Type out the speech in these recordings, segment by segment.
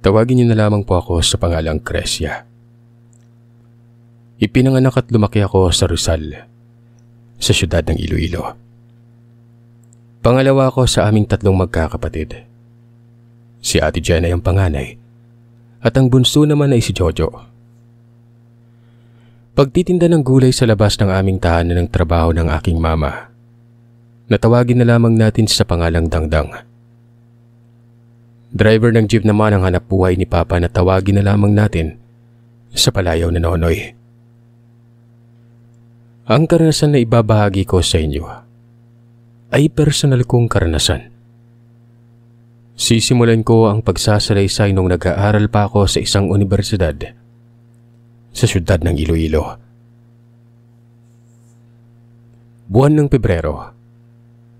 Tawagin niyo na lamang po ako sa pangalang Cresia. Ipinanganak at lumaki ako sa Rizal, sa siyudad ng Iloilo. Pangalawa ako sa aming 3 magkakapatid. Si Ate Jenna ang panganay at ang bunso naman ay si Jojo. Pagtitinda ng gulay sa labas ng aming tahanan ng trabaho ng aking mama, natawagin na lamang natin sa pangalang Dangdang. Driver ng jeep naman ang hanap buhay ni Papa na tawagin na lamang natin sa palayaw na Nonoy. Ang karanasan na ibabahagi ko sa inyo ay personal kong karanasan. Sisimulan ko ang pagsasalaysay nung nag-aaral pa ako sa isang universidad sa siyudad ng Iloilo. Buwan ng Pebrero,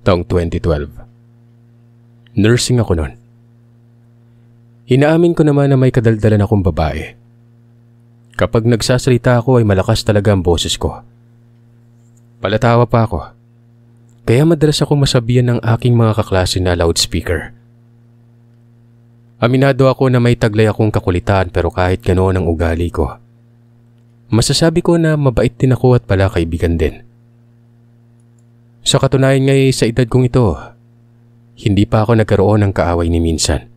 taong 2012. Nursing ako noon. Inaamin ko naman na may kadaldalan akong babae. Kapag nagsasalita ako ay malakas talaga ang boses ko. Palatawa pa ako. Kaya madalas akong masabihan ng aking mga kaklase na loudspeaker. Aminado ako na may taglay akong kakulitan pero kahit ganoon ang ugali ko, masasabi ko na mabait din ako at pala kaibigan din. Sa katunayan ngay sa edad kong ito, hindi pa ako nagkaroon ng kaaway ni minsan.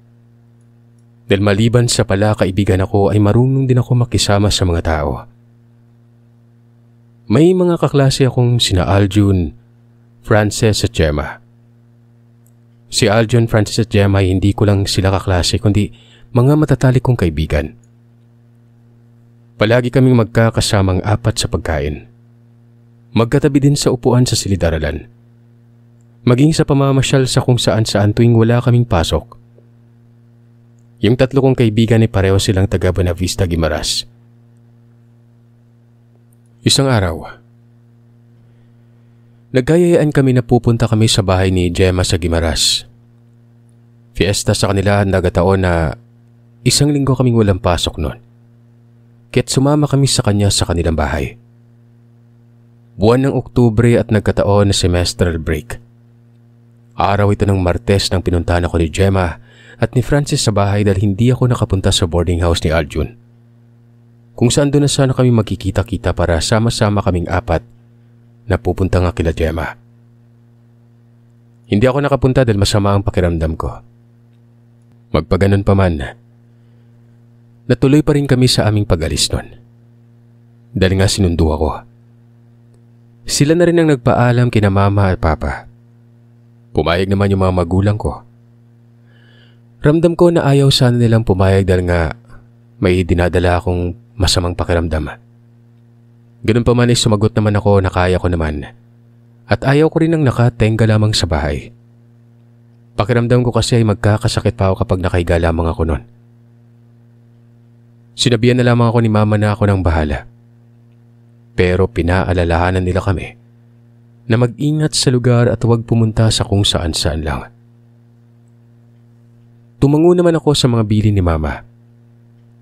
Dahil maliban sa pala kaibigan ako ay marunong din ako makisama sa mga tao. May mga kaklase akong sina Aljun, Frances at Gemma. Si Aljun, Frances at Gemma ay hindi ko lang sila kaklase kundi mga matatalik kong kaibigan. Palagi kaming magkakasamang 4 sa pagkain. Magkatabi din sa upuan sa silid-aralan. Maging sa pamamasyal sa kung saan-saan tuwing wala kaming pasok. Yung 3 kong kaibigan ay pareho silang taga Buenavista, Guimaras. Isang araw, nagkayayaan kami na pupunta kami sa bahay ni Gemma sa Guimaras. Fiesta sa kanila nagataon na 1 linggo kaming walang pasok noon. Kaya't sumama kami sa kanya sa kanilang bahay. Buwan ng Oktubre at nagkataon na semestral break. Araw ito ng Martes nang pinuntahan ako ni Gemma at ni Francis sa bahay dahil hindi ako nakapunta sa boarding house ni Aljun. Kung saan doon na sana kami magkikita-kita para sama-sama kaming 4 na pupunta nga kila Gemma. Hindi ako nakapunta dahil masama ang pakiramdam ko. Magpaganon pa man, natuloy pa rin kami sa aming pag-alis noon. Dahil nga sinundo ako. Sila na rin ang nagpaalam kina Mama at Papa. Pumayag naman yung mga magulang ko. Ramdam ko na ayaw sana nilang pumayag dahil nga may dinadala akong masamang pakiramdam. Ganun pa man ay sumagot naman ako na kaya ko naman at ayaw ko rin ng nakatenga lamang sa bahay. Pakiramdam ko kasi ay magkakasakit pa ako kapag nakahiga lamang ako noon. Sinabihan na lamang ako ni Mama na ako nang bahala. Pero pinaalalahanan nila kami na mag-ingat sa lugar at huwag pumunta sa kung saan-saan lang. Tumango naman ako sa mga bili ni Mama.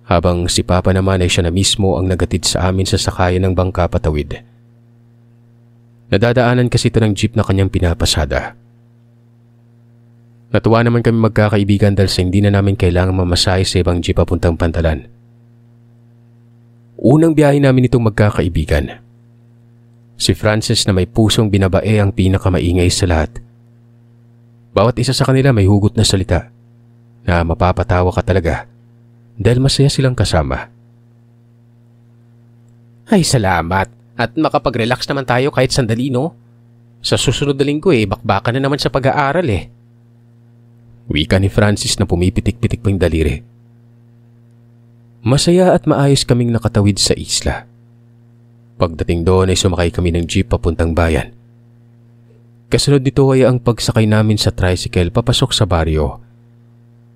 Habang si Papa naman ay siya na mismo ang nagatid sa amin sa sakayan ng bangka patawid. Nadadaanan kasi ito ng jeep na kanyang pinapasada. Natuwa naman kami magkakaibigan dahil sa hindi na namin kailangang mamasahe sa ibang jeep papuntang Pantalan. Unang biyahe namin itong magkakaibigan. Si Frances na may pusong binabae ang pinakamaingay sa lahat. Bawat isa sa kanila may hugot na salita na mapapatawa ka talaga dahil masaya silang kasama. Ay salamat at makapag-relax naman tayo kahit sandali no? Sa susunod na linggo bakbakan na naman sa pag-aaral Wika ni Francis na pumipitik-pitik pa yung daliri. Masaya at maayos kaming nakatawid sa isla. Pagdating doon ay sumakay kami ng jeep papuntang bayan. Kasunod nito ay ang pagsakay namin sa tricycle papasok sa baryo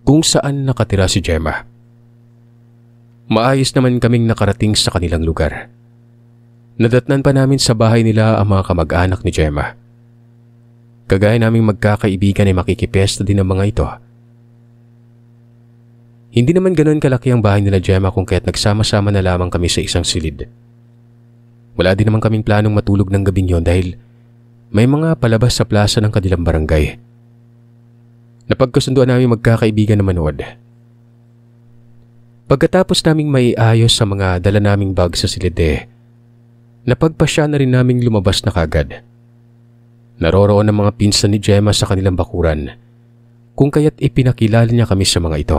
kung saan nakatira si Gemma. Maayos naman kaming nakarating sa kanilang lugar. Nadatnan pa namin sa bahay nila ang mga kamag-anak ni Gemma. Kagaya naming magkakaibigan ay makikipesta din ang mga ito. Hindi naman ganoon kalaki ang bahay nila Gemma kung kaya't nagsama-sama na lamang kami sa isang silid. Wala din naman kaming planong matulog ng gabing yon dahil may mga palabas sa plaza ng kanilang barangay. Napagkasunduan namin magkakaibigan na manood. Pagkatapos naming maiayos sa mga dala naming bag sa silid napagpasya na rin naming lumabas na kagad. Naroroon ang mga pinsan ni Gemma sa kanilang bakuran, kung kaya't ipinakilala niya kami sa mga ito.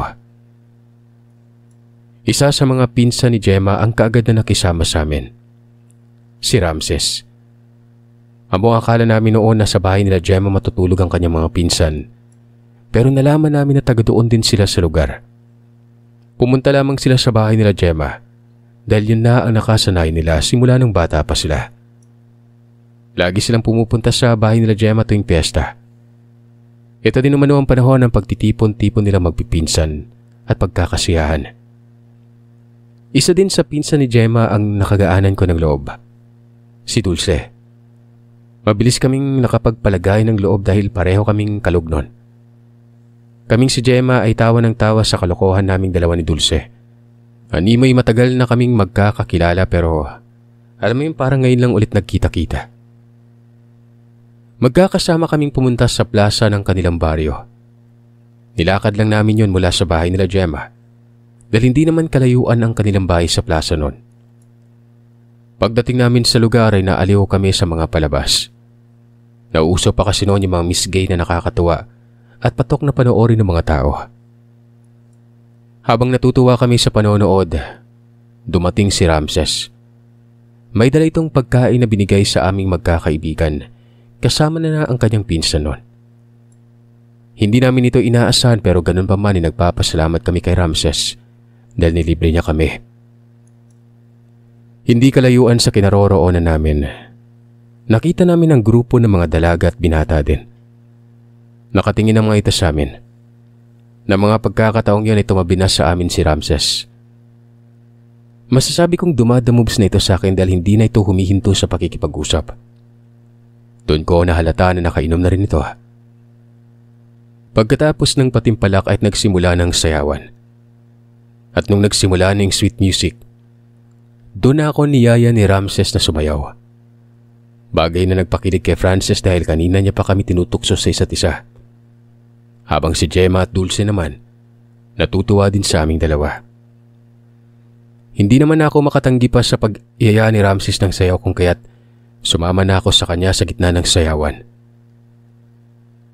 Isa sa mga pinsan ni Gemma ang kaagad na nakisama sa amin, si Ramses. Ang akala namin noon na sa bahay nila Gemma matutulog ang kanyang mga pinsan, pero nalaman namin na taga doon din sila sa lugar. Pumunta lamang sila sa bahay nila Gemma dahil yun na ang nakasanay nila simula nung bata pa sila. Lagi silang pumupunta sa bahay nila Gemma tuwing piyesta. Ito din naman ang panahon ng pagtitipon-tipon nila magpipinsan at pagkakasiyahan. Isa din sa pinsan ni Gemma ang nakagaanan ko ng loob, si Dulce. Mabilis kaming nakapagpalagay ng loob dahil pareho kaming kalog nun. Kaming si Gemma ay tawa ng tawa sa kalokohan naming dalawa ni Dulce. Animoy matagal na kaming magkakakilala pero alam mo yung parang ngayon lang ulit nagkita-kita. Magkakasama kaming pumunta sa plaza ng kanilang baryo. Nilakad lang namin yon mula sa bahay nila Gemma dahil hindi naman kalayuan ang kanilang bahay sa plaza nun. Pagdating namin sa lugar ay naaliw kami sa mga palabas. Nauso pa kasi noon yung mga Miss Gay na nakakatuwa at patok na panoorin ng mga tao. Habang natutuwa kami sa panonood, dumating si Ramses. May dala itong pagkain na binigay sa aming magkakaibigan, kasama na ang kanyang pinsan nun. Hindi namin ito inaasahan pero ganun pa man nagpapasalamat kami kay Ramses dahil nilibre niya kami. Hindi kalayuan sa kinaroroonan namin, nakita namin ang grupo ng mga dalaga at binata din. Nakatingin ang mga ito sa amin. Na mga pagkakataong yan ay tumabi na sa amin si Ramses. Masasabi kong dumadamoves na ito sa akin dahil hindi na ito humihinto sa pakikipag-usap. Doon ko nahalata na nakainom na rin ito. Pagkatapos ng patimpalak ay nagsimula ng sayawan. At nung nagsimula ng sweet music, doon na ako niyaya ni Ramses na sumayaw. Bagay na nagpakilig kay Frances dahil kanina niya pa kami tinutukso sa isa't isa. Habang si Gemma at Dulce naman, natutuwa din sa aming dalawa. Hindi naman ako makatanggi pa sa pag-iyaya ni Ramses ng sayaw kung kaya't sumama na ako sa kanya sa gitna ng sayawan.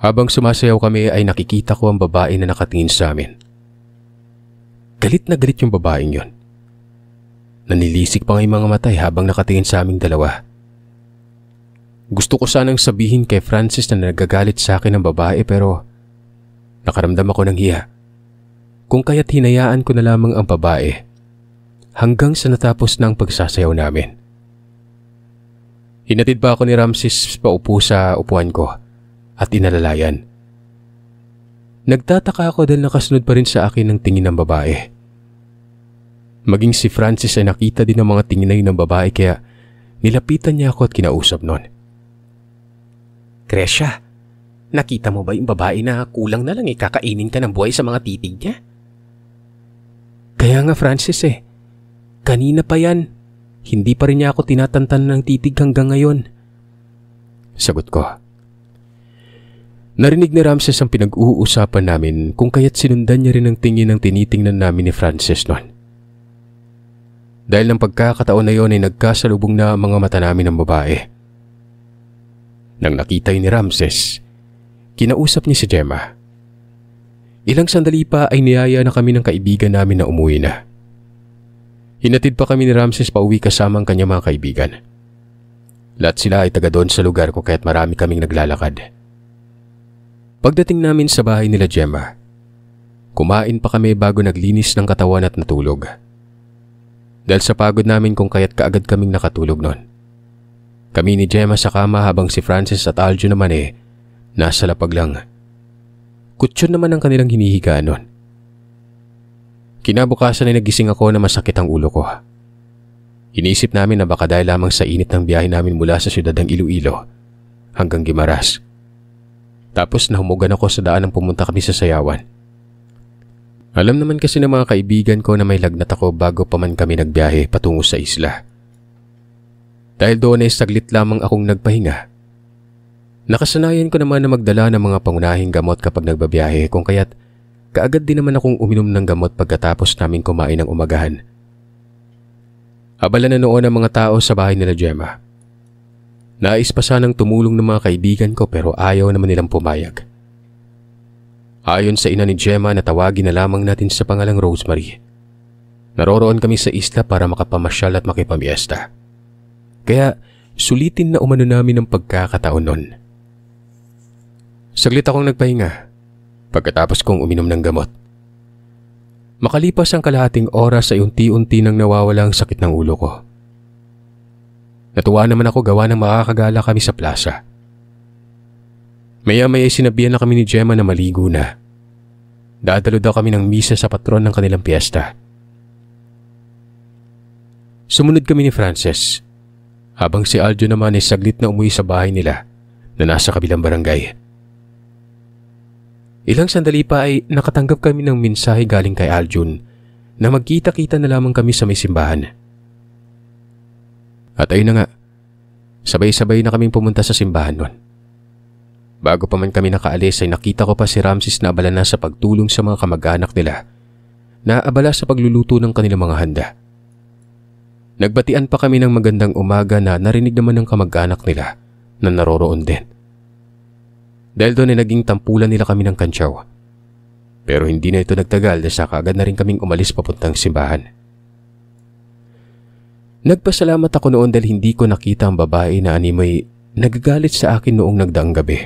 Habang sumasayaw kami ay nakikita ko ang babae na nakatingin sa amin. Galit na galit yung babaeng yon. Nanilisik pa nga yung mga matay habang nakatingin sa aming dalawa. Gusto ko sanang sabihin kay Frances na nagagalit sa akin ang babae pero nakaramdam ako ng hiya. Kung kaya't hinayaan ko na lamang ang babae hanggang sa natapos na ang pagsasayaw namin. Hinatid pa ako ni Ramses paupo sa upuan ko at inalalayan. Nagtataka ako dahil nakasunod pa rin sa akin ang tingin ng babae. Maging si Frances ay nakita din ng mga tingin ng babae kaya nilapitan niya ako at kinausap nun. Gresha, nakita mo ba yung babae na kulang na lang kakainin ka ng buhay sa mga titig niya? Kaya nga Frances kanina pa yan. Hindi pa rin niya ako tinatantan ng titig hanggang ngayon. Sagot ko. Narinig ni Ramses ang pinag-uusapan namin kung kaya't sinundan niya rin ang tingin ng tinitingnan namin ni Frances noon. Dahil ng pagkakataon na yon ay nagkasalubong na ang mga mata namin ng babae. Nang nakita ni Ramses, kinausap niya si Gemma. Ilang sandali pa ay niyaya na kami ng kaibigan namin na umuwi na. Hinatid pa kami ni Ramses pauwi kasama ang kanyang mga kaibigan. Lahat sila ay taga doon sa lugar kung kaya't marami kaming naglalakad. Pagdating namin sa bahay nila Gemma, kumain pa kami bago naglinis ng katawan at natulog. Dahil sa pagod namin kung kaya't kaagad kaming nakatulog noon. Kami ni Gemma sa kama habang si Frances at Aljo naman nasa lapag lang. Kutsyon naman ang kanilang hinihigaan noon. Kinabukasan ay nagising ako na masakit ang ulo ko. Iniisip namin na baka dahil lamang sa init ng biyahe namin mula sa siyudad ng Iloilo hanggang Guimaras. Tapos nahumugan ako sa daan nang pumunta kami sa sayawan. Alam naman kasi ng mga kaibigan ko na may lagnat ako bago pa man kami nagbiyahe patungo sa isla. Dahil doon ay saglit lamang akong nagpahinga. Nakasanayan ko naman na magdala ng mga pangunahing gamot kapag nagbabiyahe kung kaya't kaagad din naman akong uminom ng gamot pagkatapos namin kumain ng umagahan. Abala na noon ang mga tao sa bahay nila Gemma. Nais pa sanang tumulong ng mga kaibigan ko pero ayaw naman nilang pumayag. Ayon sa ina ni Gemma na tawagin na lamang natin sa pangalang Rosemary. Naroroon kami sa isla para makapamasyal at makipamiesta. Kaya sulitin na umano namin ang pagkakataon nun. Saglit akong nagpahinga pagkatapos kong uminom ng gamot. Makalipas ang kalahating oras ay unti-unti nang nawawala ang sakit ng ulo ko. Natuwa naman ako gawa ng makakagala kami sa plaza. Maya-maya sinabihan na kami ni Gemma na maligo na. Dadalo daw kami ng misa sa patron ng kanilang piyesta. Sumunod kami ni Frances, habang si Aljo naman ay saglit na umuwi sa bahay nila na nasa kabilang barangay. Ilang sandali pa ay nakatanggap kami ng mensahe galing kay Aljun na magkita-kita na lamang kami sa may simbahan. At ayun na nga, sabay-sabay na kaming pumunta sa simbahan nun. Bago pa man kami nakaalis ay nakita ko pa si Ramses na abala na sa pagtulong sa mga kamag-anak nila na abala sa pagluluto ng kanilang mga handa. Nagbatian pa kami ng magandang umaga na narinig naman ng kamag-anak nila na naroroon din. Dahil doon ay naging tampulan nila kami ng kantsaw. Pero hindi na ito nagtagal dahil sa kaagad na rin kaming umalis papuntang simbahan. Nagpasalamat ako noon dahil hindi ko nakita ang babae na animoy nagagalit sa akin noong nagdaang gabi.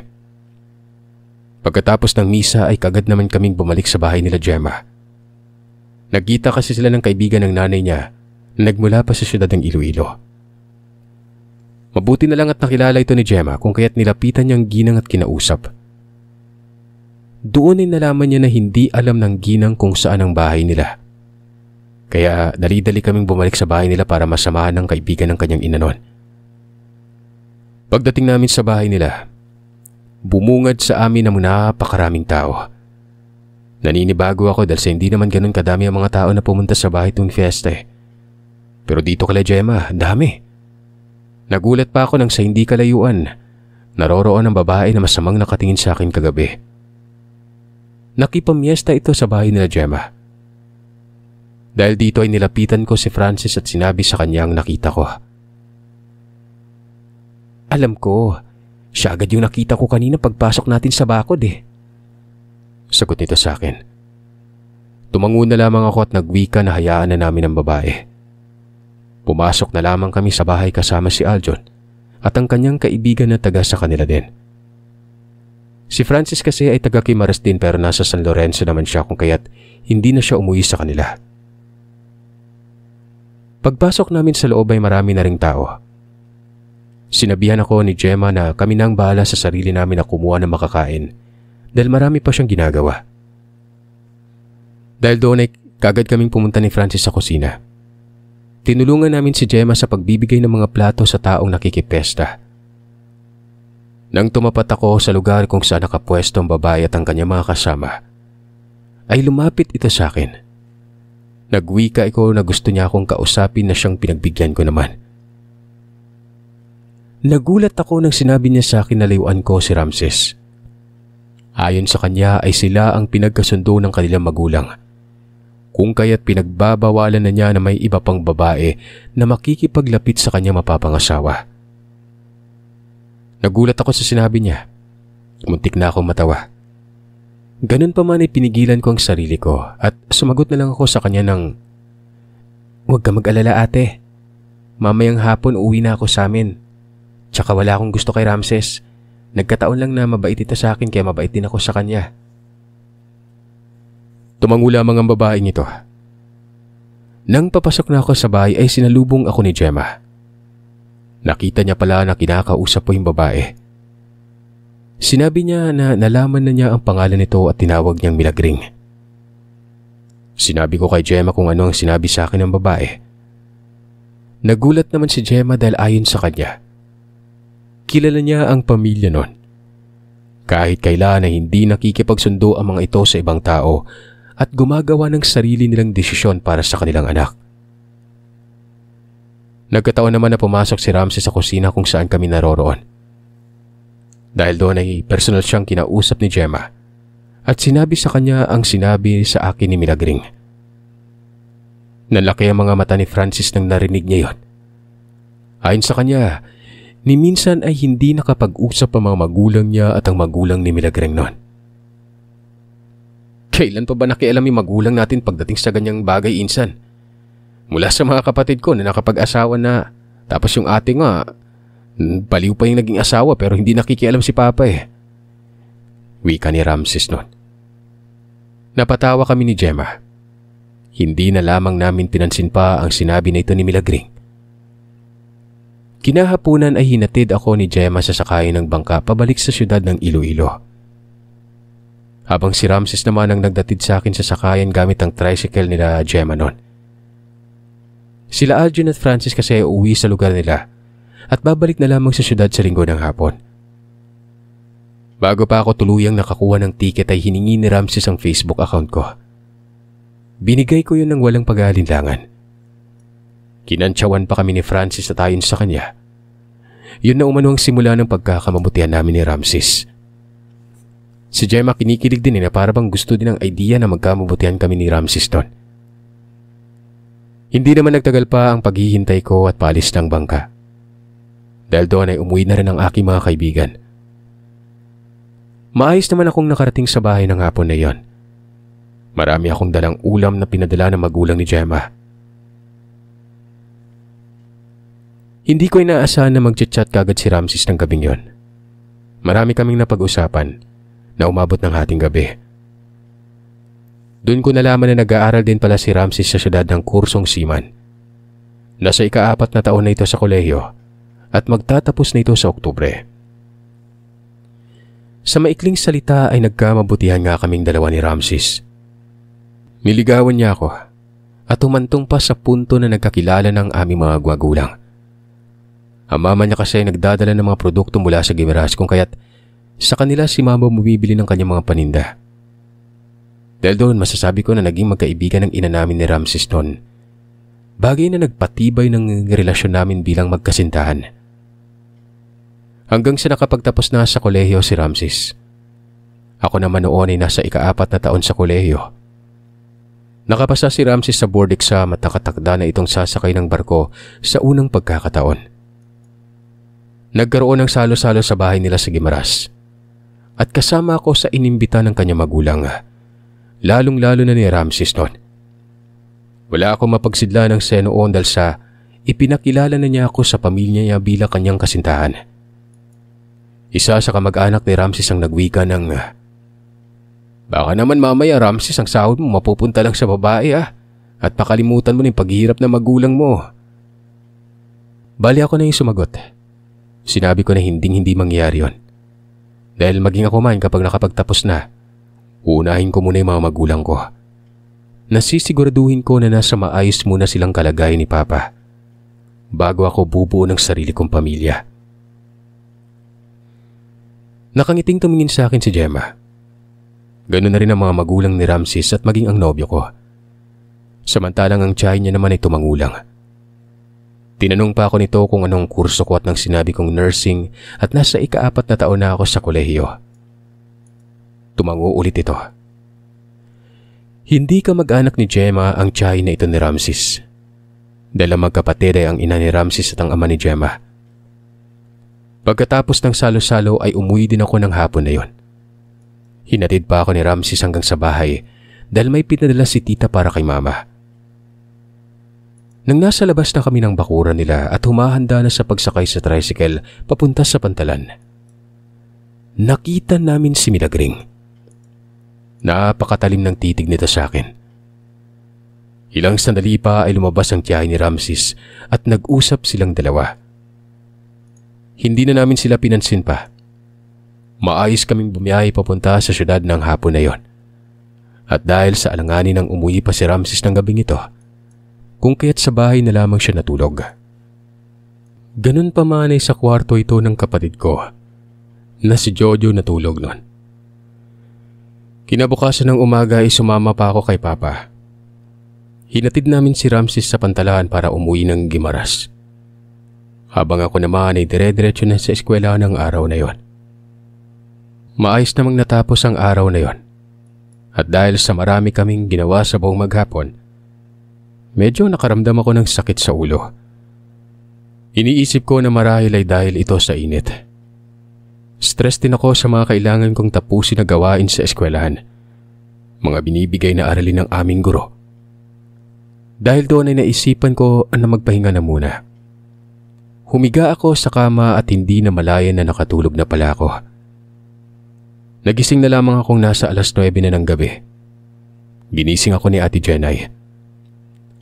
Pagkatapos ng misa ay kagad naman kaming bumalik sa bahay nila Gemma. Nagkita kasi sila ng kaibigan ng nanay niya na nagmula pa sa siyudad ng Iloilo. Mabuti na lang at nakilala ito ni Gemma kung kaya't nilapitan niyang Ginang at kinausap. Doon ay nalaman niya na hindi alam ng Ginang kung saan ang bahay nila. Kaya dali-dali kaming bumalik sa bahay nila para masamahan ng kaibigan ng kanyang ina noon. Pagdating namin sa bahay nila, bumungad sa amin ang napakaraming tao. Naninibago ako dahil sa hindi naman ganun kadami ang mga tao na pumunta sa bahay tuwing fiesta eh. Pero dito kala Gemma, dami. Nagulat pa ako nang sa hindi kalayuan, naroroon ang babae na masamang nakatingin sa akin kagabi. Nakipamiesta ito sa bahay nila Gemma. Dahil dito ay nilapitan ko si Frances at sinabi sa kanya ang nakita ko. Alam ko, siya agad yung nakita ko kanina pagpasok natin sa bakod eh. Sagot nito sa akin. Tumango na lamang ako at nagwika na hayaan na namin ang babae. Pumasok na lamang kami sa bahay kasama si Aljon at ang kanyang kaibigan na taga sa kanila din. Si Francis kasi ay taga Guimaras din pero nasa San Lorenzo naman siya kung kaya't hindi na siya umuwi sa kanila. Pagpasok namin sa loob ay marami na ring tao. Sinabihan ako ni Gemma na kami nang bahala sa sarili namin na kumuha ng makakain dahil marami pa siyang ginagawa. Dahil doon ay kagad kaming pumunta ni Francis sa kusina. Tinulungan namin si Gemma sa pagbibigay ng mga plato sa taong nakikipesta. Nang tumapat ako sa lugar kung saan nakapwesto ang babae at ang kanyang mga kasama, ay lumapit ito sa akin. Nagwika ako na gusto niya akong kausapin na siyang pinagbigyan ko naman. Nagulat ako nang sinabi niya sa akin na layuan ko si Ramses. Ayon sa kanya ay sila ang pinagkasundo ng kanilang magulang. Kung kaya't pinagbabawalan na niya na may iba pang babae na makikipaglapit sa kanyang mapapangasawa. Nagulat ako sa sinabi niya. Muntik na akong matawa. Ganun pa man ay pinigilan ko ang sarili ko at sumagot na lang ako sa kanya ng, "Huwag ka mag-alala ate. Mamayang hapon uwi na ako sa amin. Tsaka wala akong gusto kay Ramses. Nagkataon lang na mabait ito sa akin kaya mabait din ako sa kanya." Tumango lamang ang babaeng ito. Nang papasok na ako sa bahay ay sinalubong ako ni Gemma. Nakita niya pala na kinakausap ko yung babae. Sinabi niya na nalaman na niya ang pangalan nito at tinawag niyang Milagring. Sinabi ko kay Gemma kung ano ang sinabi sa akin ng babae. Nagulat naman si Gemma dahil ayon sa kanya, kilala niya ang pamilya nun. Kahit kailan na hindi nakikipagsundo ang mga ito sa ibang tao at gumagawa ng sarili nilang desisyon para sa kanilang anak. Nagkataon naman na pumasok si Ramses sa kusina kung saan kami naroroon. Dahil doon ay personal siyang kinausap ni Gemma at sinabi sa kanya ang sinabi sa akin ni Milagring. Nalaki ang mga mata ni Francis nang narinig niya yon. Ayon sa kanya, ni minsan ay hindi nakapag-usap ang mga magulang niya at ang magulang ni Milagring noon. Kailan pa ba nakialam yung magulang natin pagdating sa ganyang bagay, insan? Mula sa mga kapatid ko na nakapag-asawa na, tapos yung ate nga, baliw pa yung naging asawa pero hindi nakikialam si Papa eh. Wika ni Ramses noon. Napatawa kami ni Gemma. Hindi na lamang namin pinansin pa ang sinabi na ito ni Milagring. Kinahapunan ay hinatid ako ni Gemma sa sakayan ng bangka pabalik sa siyudad ng Iloilo. Habang si Ramses naman ang nagdatid sa akin sa sakayan gamit ang tricycle nila Gemma noon. Sila Aljon at Francis kasi ay uuwi sa lugar nila at babalik na lamang sa siyudad sa linggo ng hapon. Bago pa ako tuluyang nakakuha ng tiket ay hiningi ni Ramses ang Facebook account ko. Binigay ko yun ng walang pag-aalinlangan. Kinantsawan pa kami ni Francis at ayon sa kanya. Yun na umano ang simula ng pagkakamabutihan namin ni Ramses. Si Gemma kinikilig din na para bang gusto din ang idea na magkamabutihan kami ni Ramses doon. Hindi naman nagtagal pa ang paghihintay ko at paalis ng bangka. Dahil doon ay umuwi na rin ang aking mga kaibigan. Maayos naman akong nakarating sa bahay ng hapon na yon. Marami akong dalang ulam na pinadala ng magulang ni Gemma. Hindi ko inaasahan na mag-chat kagad si Ramses ng gabing yon. Marami kaming napag-usapan na umabot ng hating gabi. Doon ko nalaman na nag-aaral din pala si Ramses sa siyudad ng kursong seaman. Nasa ika-4 na taon na ito sa kolehiyo at magtatapos na ito sa Oktubre. Sa maikling salita ay nagkamabutihan nga kaming dalawa ni Ramses. Niligawan niya ako at humantong pa sa punto na nagkakilala ng aming mga gumagulang. Ang mama niya kasi ay nagdadala ng mga produkto mula sa Gimeras kung kaya't sa kanila si mama bumibili ng kanyang mga paninda. Dahil doon masasabi ko na naging magkaibigan ng ina namin ni Ramses noon. Bagay na nagpatibay ng relasyon namin bilang magkasintahan. Hanggang sa nakapagtapos na sa kolehiyo si Ramses. Ako naman noon ay nasa ika-4 na taon sa kolehiyo. Nakapasa si Ramses sa board exam at nakatakda na itong sasakay ng barko sa unang pagkakataon. Nagkaroon ng salo-salo sa bahay nila sa Gimeras. At kasama ako sa inimbita ng kanyang magulang. Lalong-lalo na ni Ramses noon. Wala akong mapagsidla ng senoon dahil sa ipinakilala na niya ako sa pamilya niya bilang kanyang kasintahan. Isa sa kamag-anak ni Ramses ang nagwika ng, "Baka naman mamaya Ramses ang sahod mo mapupunta lang sa babae at pakalimutan mo na yung paghihirap na magulang mo." Bali ako na yung sumagot. Sinabi ko na hindi mangyayari yon. Dahil maging ako man kapag nakapagtapos na, uunahin ko muna yung mga magulang ko. Nasisiguraduhin ko na nasa maayos muna silang kalagayan ni Papa bago ako bubuo ng sarili kong pamilya. Nakangiting tumingin sa akin si Gemma. Ganun na rin ang mga magulang ni Ramses at maging ang nobyo ko. Samantalang ang tiyahin niya naman ay tumangulang. Tinanong pa ako nito kung anong kurso ko at nang sinabi kong nursing at nasa ika-4 na taon na ako sa kolehiyo. Tumango ulit ito. Hindi ka mag-anak ni Gemma ang tiyahin na ito ni Ramses. Dahil magkapatid ay ang ina ni Ramses at ang ama ni Gemma. Pagkatapos ng salo-salo ay umuwi din ako ng hapon na yon. Hinatid pa ako ni Ramses hanggang sa bahay dahil may pinadala si tita para kay mama. Nang nasa labas na kami ng bakuran nila at humahanda na sa pagsakay sa tricycle papunta sa Pantalan, nakita namin si Milagring. Napakatalim ng titig nito sa akin. Ilang sandali pa ay lumabas ang tiyahin ni Ramses at nag-usap silang dalawa. Hindi na namin sila pinansin pa. Maayos kaming bumiyahe papunta sa syudad ng hapon na yon. At dahil sa alanganin ng umuwi pa si Ramses ng gabing ito, kung kaya't sa bahay na lamang siya natulog. Ganun pa man ay sa kwarto ito ng kapatid ko na si Jojo natulog noon. Kinabukasan ng umaga ay sumama pa ako kay Papa. Hinatid namin si Ramses sa Pantalan para umuwi ng Gimeras. Habang ako naman ay dire-diretso na sa eskwela ng araw na yon. Maayos namang natapos ang araw na yon At dahil sa marami kaming ginawa sa buong maghapon, medyo nakaramdam ako ng sakit sa ulo. Iniisip ko na marahil ay dahil ito sa init. Stress din ako sa mga kailangan kong tapusin na gawain sa eskwelahan. Mga binibigay na aralin ng aming guro. Dahil doon ay naisipan ko na magpahinga na muna. Humiga ako sa kama at hindi na malayan na nakatulog na pala ako. Nagising na lamang akong nasa 9:00 na ng gabi. Ginising ako ni Ate Jenay.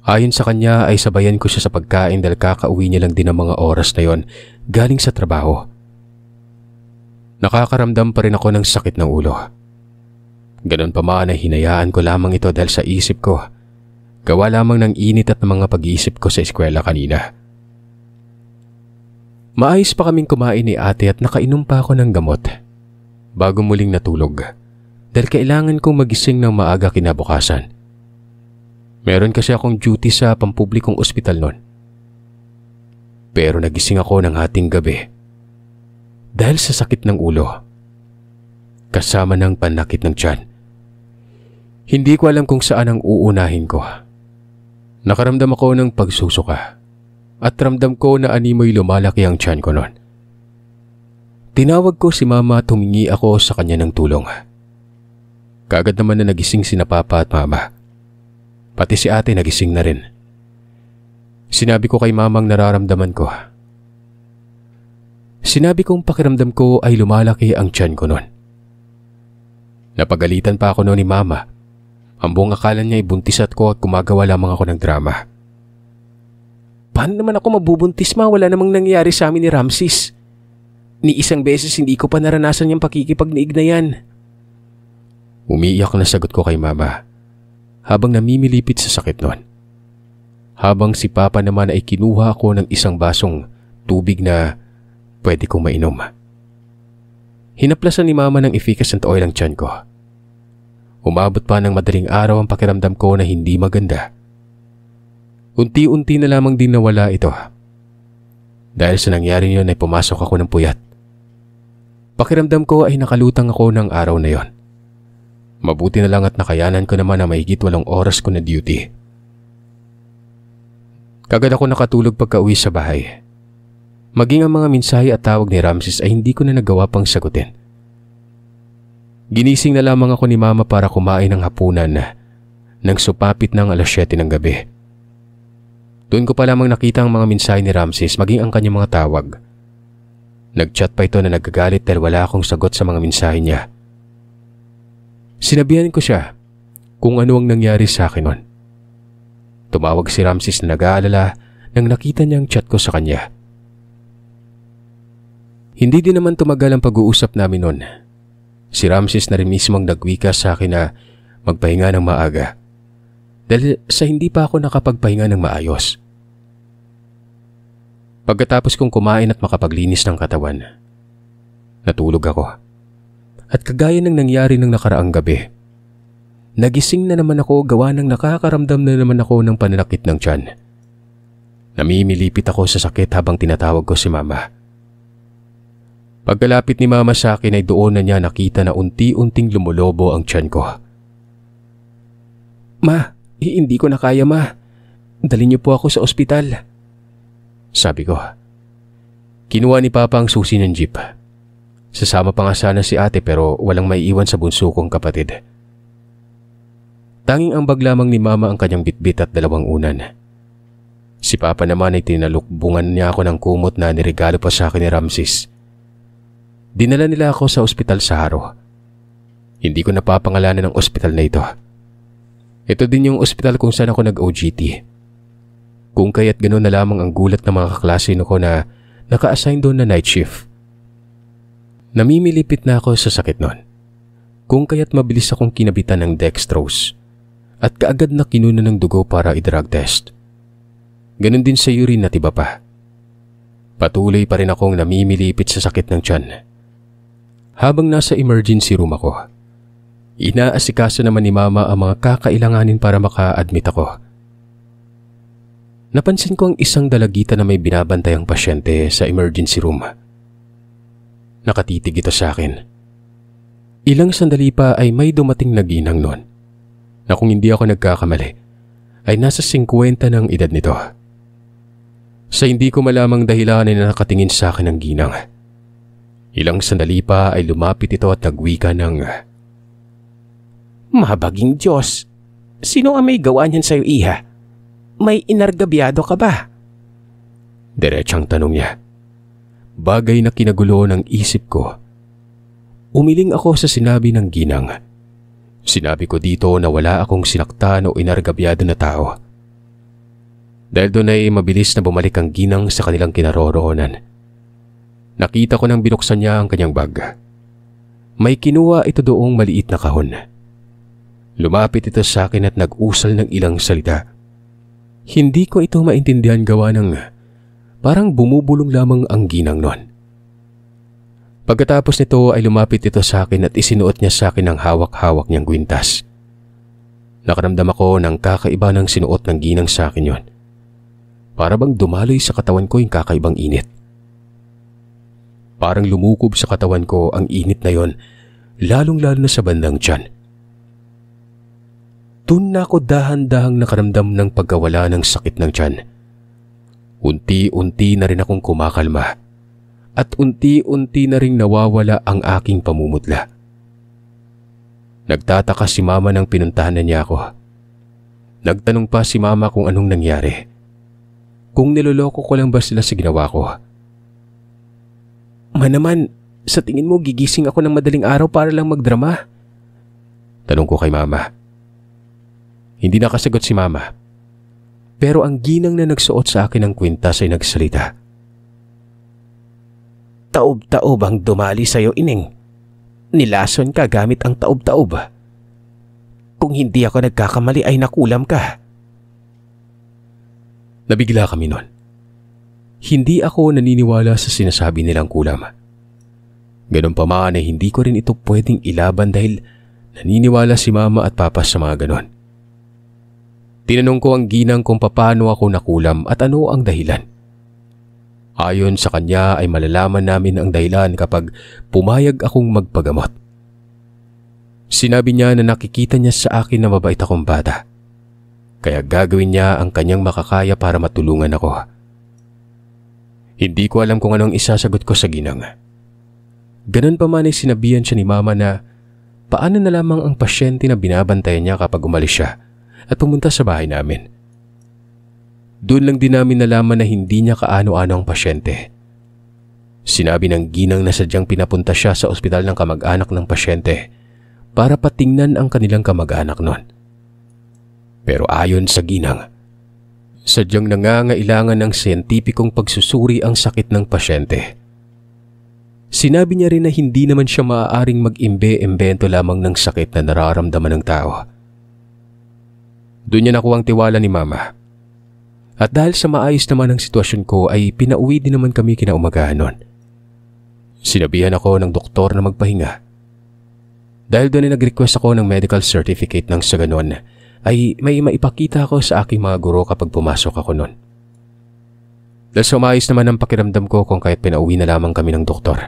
Ayon sa kanya ay sabayan ko siya sa pagkain dahil kakauwi niya lang din ang mga oras na yon galing sa trabaho. Nakakaramdam pa rin ako ng sakit ng ulo. Ganon pa man ay hinayaan ko lamang ito dahil sa isip ko, gawa lamang ng init at ng mga pag-iisip ko sa eskwela kanina. Maayos pa kaming kumain ni ate at nakainom pa ako ng gamot bago muling natulog dahil kailangan kong magising ng maaga kinabukasan. Meron kasi akong duty sa pampublikong ospital noon. Pero nagising ako ng hating gabi dahil sa sakit ng ulo kasama ng panakit ng tiyan. Hindi ko alam kung saan ang uunahin ko. Nakaramdam ako ng pagsusuka at ramdam ko na animoy lumalaki ang tiyan ko noon. Tinawag ko si mama at humingi ako sa kanya ng tulong. Kaagad naman na nagising sina papa at mama. Pati si ate nagising na rin. Sinabi ko kay mamang nararamdaman ko. Sinabi kong pakiramdam ko ay lumalaki ang tiyan ko noon. Napagalitan pa ako noon ni mama. Ang buong akala niya ay buntis at gumagawa lamang ako ng drama. Paano naman ako mabubuntis ma? Wala namang nangyari sa amin ni Ramses. Ni isang beses hindi ko pa naranasan yung pakikipagniig na yan. Umiiyak na sagot ko kay mama habang namimilipit sa sakit noon. Habang si papa naman ay kinuha ako ng isang basong tubig na pwede kong mainom. Hinaplasan ni mama ng efficacent oil ang tiyan ko. Umabot pa ng madaling araw ang pakiramdam ko na hindi maganda. Unti-unti na lamang din nawala ito. Dahil sa nangyari niyon ay pumasok ako ng puyat. Pakiramdam ko ay nakalutang ako ng araw na yon. Mabuti na lang at nakayanan ko naman na mahigit 8 oras ko na duty. Kagad ako nakatulog pagka-uwi sa bahay. Maging ang mga mensahe at tawag ni Ramses ay hindi ko na nagawa pang sagutin. Ginising na lamang ako ni mama para kumain ng hapunan nang supapit ng 7:00 ng gabi. Doon ko pa lamang nakita ang mga mensahe ni Ramses maging ang kanyang mga tawag. Nag-chat pa ito na nagagalit dahil wala akong sagot sa mga mensahe niya. Sinabihan ko siya kung ano ang nangyari sa akin noon. Tumawag si Ramses na nag-aalala nang nakita niya ang chat ko sa kanya. Hindi din naman tumagal ang pag-uusap namin noon. Si Ramses na rin mismo ang nagwika sa akin na magpahinga ng maaga dahil sa hindi pa ako nakapagpahinga ng maayos. Pagkatapos kong kumain at makapaglinis ng katawan, natulog ako. At kagaya ng nangyari ng nakaraang gabi, nagising na naman ako gawa ng nakakaramdam na naman ako ng pananakit ng tiyan. Namimilipit ako sa sakit habang tinatawag ko si mama. Pagkalapit ni mama sa akin ay doon na niya nakita na unti-unting lumulobo ang tiyan ko. Ma, hindi ko na kaya ma. Dalhin niyo po ako sa ospital. Sabi ko. Kinuha ni papa ang susi ng jeep. Sasama pa nga sana si ate pero walang maiiwan sa bunso kong kapatid. Tanging ambag lamang ni mama ang kanyang bitbit at 2 unan. Si papa naman ay tinalukbungan niya ako ng kumot na niregalo pa sa akin ni Ramses. Dinala nila ako sa ospital sa Haro. Hindi ko napapangalanan ng ospital na ito. Ito din yung ospital kung saan ako nag-OJT. Kung kaya't gano'n na lamang ang gulat ng mga kaklase ko na naka-assign doon na night shift. Namimilipit na ako sa sakit noon. Kung kaya't mabilis akong kinabitan ng dextrose at kaagad na kinuna ng dugo para i-drug test. Ganon din sa urine at iba pa. Patuloy pa rin akong namimilipit sa sakit ng tiyan. Habang nasa emergency room ako, inaasikaso naman ni mama ang mga kakailanganin para maka-admit ako. Napansin ko ang isang dalagita na may binabantay ang pasyente sa emergency room. Nakatitig ito sa akin. Ilang sandali pa ay may dumating na ginang noon na kung hindi ako nagkakamali ay nasa 50 ng edad nito. Sa hindi ko malamang dahilan ay nakatingin sa akin ang ginang. Ilang sandali pa ay lumapit ito at nagwika ng, "Mahabaging Diyos, sino ang may gawa niyan sa'yo, iha? May inargabyado ka ba?" Diretsang tanong niya. Bagay na kinagulo ng isip ko. Umiling ako sa sinabi ng ginang. Sinabi ko dito na wala akong sinaktan o inargabyado na tao. Dahil doon ay mabilis na bumalik ang ginang sa kanilang kinaroroonan. Nakita ko nang binuksan niya ang kanyang bag. May kinuha ito doong maliit na kahon. Lumapit ito sa akin at nag-usal ng ilang salita. Hindi ko ito maintindihan gawa ng parang bumubulong lamang ang ginang noon. Pagkatapos nito ay lumapit ito sa akin at isinuot niya sa akin ang hawak-hawak niyang kwintas. Nakaramdam ako ng kakaiba ng sinuot ng ginang sa akin yon. Para bang dumaloy sa katawan ko yung kakaibang init. Parang lumukob sa katawan ko ang init na yon, lalong-lalo na sa bandang tiyan. Doon na ako dahan-dahang nakaramdam ng pagkawala ng sakit ng tiyan. Unti-unti na rin akong kumakalma at unti-unti na ring nawawala ang aking pamumutla. Nagtataka si mama nang pinuntahan na niya ako. Nagtanong pa si mama kung anong nangyari. Kung niloloko ko lang ba sila sa ginawa ko. "Ma naman, sa tingin mo gigising ako ng madaling araw para lang magdrama?" Tanong ko kay mama. Hindi nakasagot si mama. Pero ang ginang na nagsuot sa akin ng kwintas ay nagsalita. "Taob-taob ang dumali sa'yo, ining. Nilason ka gamit ang taob-taob. Kung hindi ako nagkakamali ay nakulam ka." Nabigla kami noon. Hindi ako naniniwala sa sinasabi nilang kulam. Ganun pa man ay hindi ko rin ito pwedeng ilaban dahil naniniwala si mama at papa sa mga ganon. Tinanong ko ang ginang kung paano ako nakulam at ano ang dahilan. Ayon sa kanya ay malalaman namin ang dahilan kapag pumayag akong magpagamot. Sinabi niya na nakikita niya sa akin na mabait akong bata. Kaya gagawin niya ang kanyang makakaya para matulungan ako. Hindi ko alam kung anong isasagot ko sa ginang. Ganun pa man ay sinabihan siya ni mama na paano na lamang ang pasyente na binabantayan niya kapag umalis siya at pumunta sa bahay namin. Doon lang din namin nalaman na hindi niya kaano-ano ang pasyente. Sinabi ng ginang na sadyang pinapunta siya sa ospital ng kamag-anak ng pasyente para patingnan ang kanilang kamag-anak nun. Pero ayon sa ginang, sadyang nangangailangan ng siyentipikong pagsusuri ang sakit ng pasyente. Sinabi niya rin na hindi naman siya maaaring mag-imbe-imbento lamang ng sakit na nararamdaman ng tao. Doon niya nakuha ang tiwala ni mama. At dahil sa maayos naman ang sitwasyon ko ay pinauwi din naman kami kinaumagahan nun. Sinabihan ako ng doktor na magpahinga. Dahil doon ay nag-request ako ng medical certificate nang sa ganon ay may maipakita ako sa aking mga guro kapag pumasok ako nun. Dahil sa maayos naman ang pakiramdam ko kung kahit pinauwi na lamang kami ng doktor.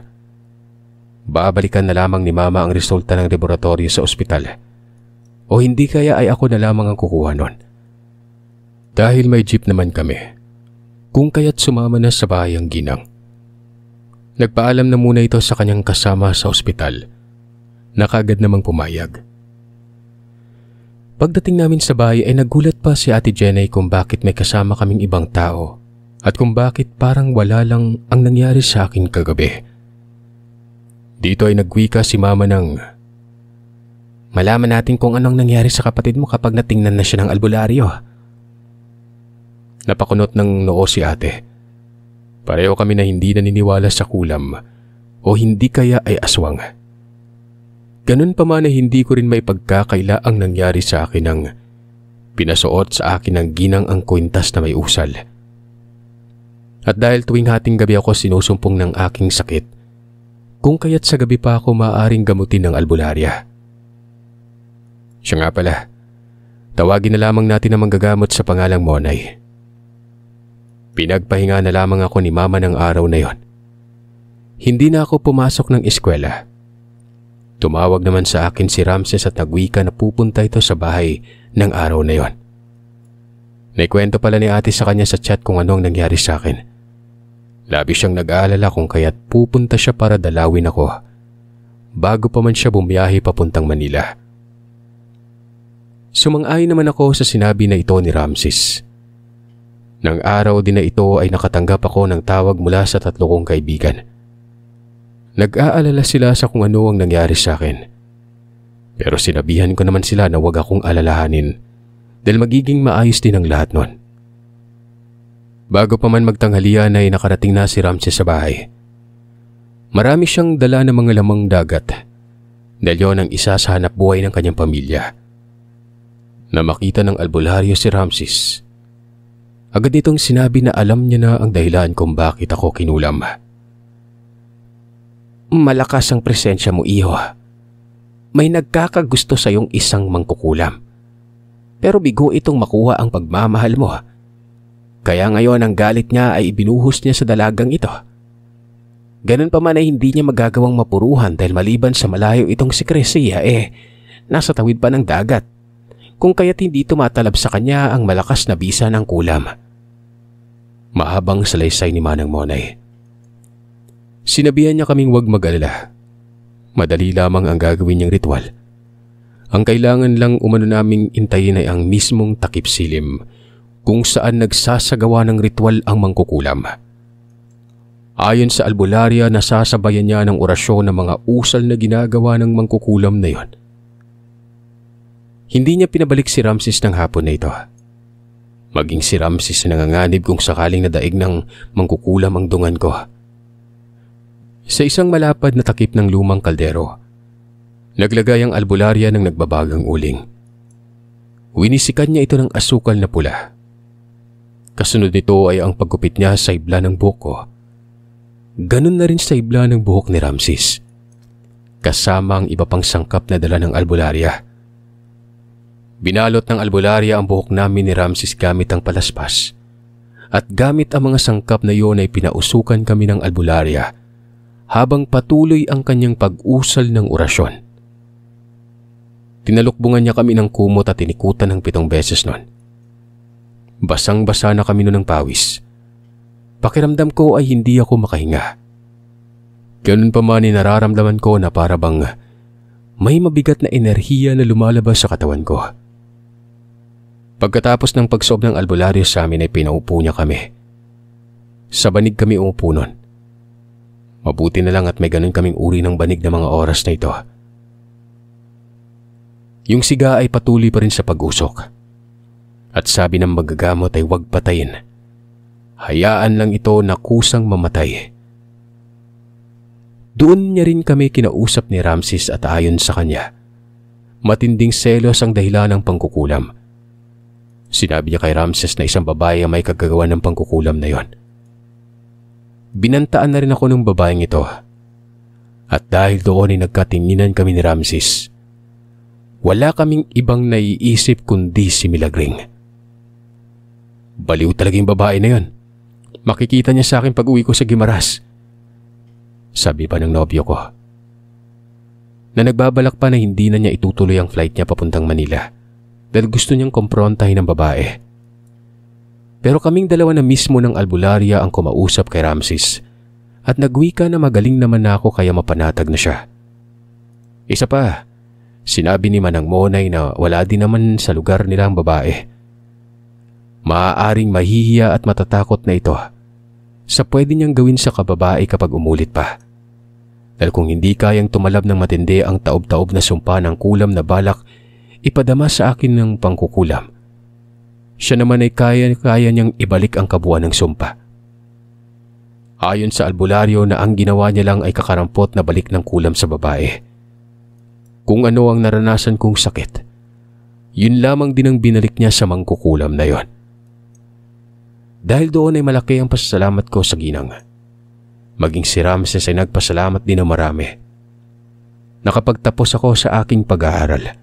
Babalikan na lamang ni mama ang resulta ng laboratorio sa ospital. O hindi kaya ay ako na lamang ang kukuha nun. Dahil may jeep naman kami, kung kaya't sumama na sa bahay ang ginang. Nagpaalam na muna ito sa kanyang kasama sa ospital, na kaagad namang pumayag. Pagdating namin sa bahay ay nagulat pa si Ate Jenny kung bakit may kasama kaming ibang tao at kung bakit parang wala lang ang nangyari sa akin kagabi. Dito ay nagwika si mama ng, "Malaman natin kung anong nangyari sa kapatid mo kapag natingnan na siya ng albularyo." Napakunot ng noo si ate. Pareho kami na hindi naniniwala sa kulam o hindi kaya ay aswang. Ganun pa man ay hindi ko rin maipagkakaila ang nangyari sa akin nang pinasuot sa akin ng ginang ang kwintas na may usal. At dahil tuwing hating gabi ako sinusumpong ng aking sakit, kung kaya't sa gabi pa ako maaaring gamutin ng albularya. Siya nga pala, tawagin na lamang natin ang manggagamot sa pangalang Monay. Pinagpahinga na lamang ako ni mama ng araw na yon. Hindi na ako pumasok ng eskwela. Tumawag naman sa akin si Ramses at nagwika na pupunta ito sa bahay ng araw na yon. Naikwento pala ni ate sa kanya sa chat kung anong nangyari sa akin. Labis siyang nag-aalala kung kaya't pupunta siya para dalawin ako bago pa man siya bumiyahe papuntang Manila. Sumang-ayon naman ako sa sinabi na ito ni Ramses. Nang araw din na ito ay nakatanggap ako ng tawag mula sa 3 kong kaibigan. Nag-aalala sila sa kung ano ang nangyari sa akin. Pero sinabihan ko naman sila na huwag akong alalahanin dahil magiging maayos din ang lahat nun. Bago pa man magtanghalian ay nakarating na si Ramses sa bahay. Marami siyang dala ng mga lamang dagat dahil yon ang isa sa hanap buhay ng kanyang pamilya. Na makita ng albularyo si Ramses, agad nitong sinabi na alam niya na ang dahilan kung bakit ako kinulam. Malakas ang presensya mo, iho. May nagkakagusto sa iyong isang mangkukulam. Pero bigo itong makuha ang pagmamahal mo. Kaya ngayon ang galit niya ay ibinuhos niya sa dalagang ito. Ganun pa man ay hindi niya magagawang mapuruhan dahil maliban sa malayo itong si Cresia nasa tawid pa ng dagat. Kung kaya't hindi tumatalab sa kanya ang malakas na bisa ng kulam. Mahabang salaysay ni Manang Monay. Sinabihan niya kaming huwag mag-alala. Madali lamang ang gagawin niyang ritual. Ang kailangan lang umano naming intayin ay ang mismong takip silim kung saan nagsasagawa ng ritual ang mangkukulam. Ayon sa albularya, nasasabayan niya ng orasyon ng mga usal na ginagawa ng mangkukulam na yon. Hindi niya pinabalik si Ramses ng hapon na ito. Maging si Ramses na nanganganib kung sakaling nadaig ng mangkukulam ang dungan ko. Sa isang malapad na takip ng lumang kaldero, naglagay ang albularya ng nagbabagang uling. Winisikan niya ito ng asukal na pula. Kasunod nito ay ang paggupit niya sa ibla ng buhok ko. Ganun na rin sa ibla ng buhok ni Ramses, kasama ang iba pang sangkap na dala ng albularya. Binalot ng albularya ang buhok namin ni Ramses gamit ang palaspas, at gamit ang mga sangkap na iyon ay pinausukan kami ng albularya habang patuloy ang kanyang pag-usal ng orasyon. Tinalukbungan niya kami ng kumot at tinikutan ng 7 beses nun. Basang-basa na kami nun ng pawis. Pakiramdam ko ay hindi ako makahinga. Ganun pa man nararamdaman ko na para bang may mabigat na enerhiya na lumalabas sa katawan ko. Pagkatapos ng pagsob ng albularyo sa amin ay pinaupo niya kami. Sa banig kami umupo nun. Mabuti na lang at may ganun kaming uri ng banig na mga oras na ito. Yung siga ay patuloy pa rin sa pag-usok. At sabi ng magagamot ay huwag patayin. Hayaan lang ito na kusang mamatay. Doon niya rin kami kinausap ni Ramses at ayon sa kanya, matinding selos ang dahilan ng pangkukulam. Sinabi niya kay Ramses na isang babae ang may kagagawa ng pangkukulam na yon. Binantaan na rin ako ng babaeng ito. At dahil doon ay nagkatinginan kami ni Ramses, wala kaming ibang naiisip kundi si Milagring. Baliw talaga yung babae na yon. Makikita niya sa akin pag uwi ko sa Guimaras. Sabi pa ng nobyo ko. Na nagbabalak pa na hindi na niya itutuloy ang flight niya papuntang Manila dahil gusto niyang kumprontahin ng babae. Pero kaming dalawa na mismo ng albularya ang kumausap kay Ramses at nagwika na magaling naman na ako kaya mapanatag na siya. Isa pa, sinabi ni Manang Monay na wala din naman sa lugar nila ang babae. Maaaring mahihiya at matatakot na ito sa pwede niyang gawin sa kababae kapag umulit pa. Dahil kung hindi kayang tumalab ng matindi ang taob-taob na sumpa ng kulam na balak ipadama sa akin ng pangkukulam, siya naman ay kaya niyang ibalik ang kabuuan ng sumpa. Ayon sa albularyo na ang ginawa niya lang ay kakarampot na balik ng kulam sa babae. Kung ano ang naranasan kong sakit, yun lamang din ang binalik niya sa mangkukulam na yon. Dahil doon ay malaki ang pasasalamat ko sa ginang. Maging si Ramses ay nagpasalamat din ng marami. Nakapagtapos ako sa aking pag-aaral.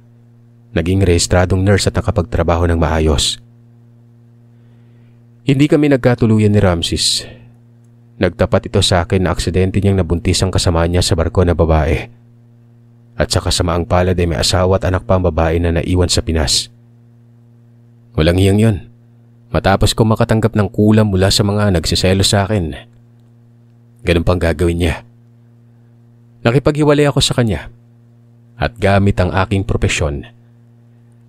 Naging rehistradong nurse at nakapagtrabaho ng maayos. Hindi kami nagkatuluyan ni Ramses. Nagtapat ito sa akin na aksidente niyang nabuntis ang kasama niya sa barko na babae. At sa kasamaang palad ay may asawa at anak pa ang babae na naiwan sa Pinas. Walang hiyang yon. Matapos ko makatanggap ng kulam mula sa mga nagsiselo sa akin. Ganun pang gagawin niya. Nakipaghiwalay ako sa kanya at gamit ang aking propesyon,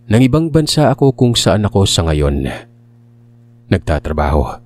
nang ibang bansa ako kung saan ako sa ngayon nagtatrabaho.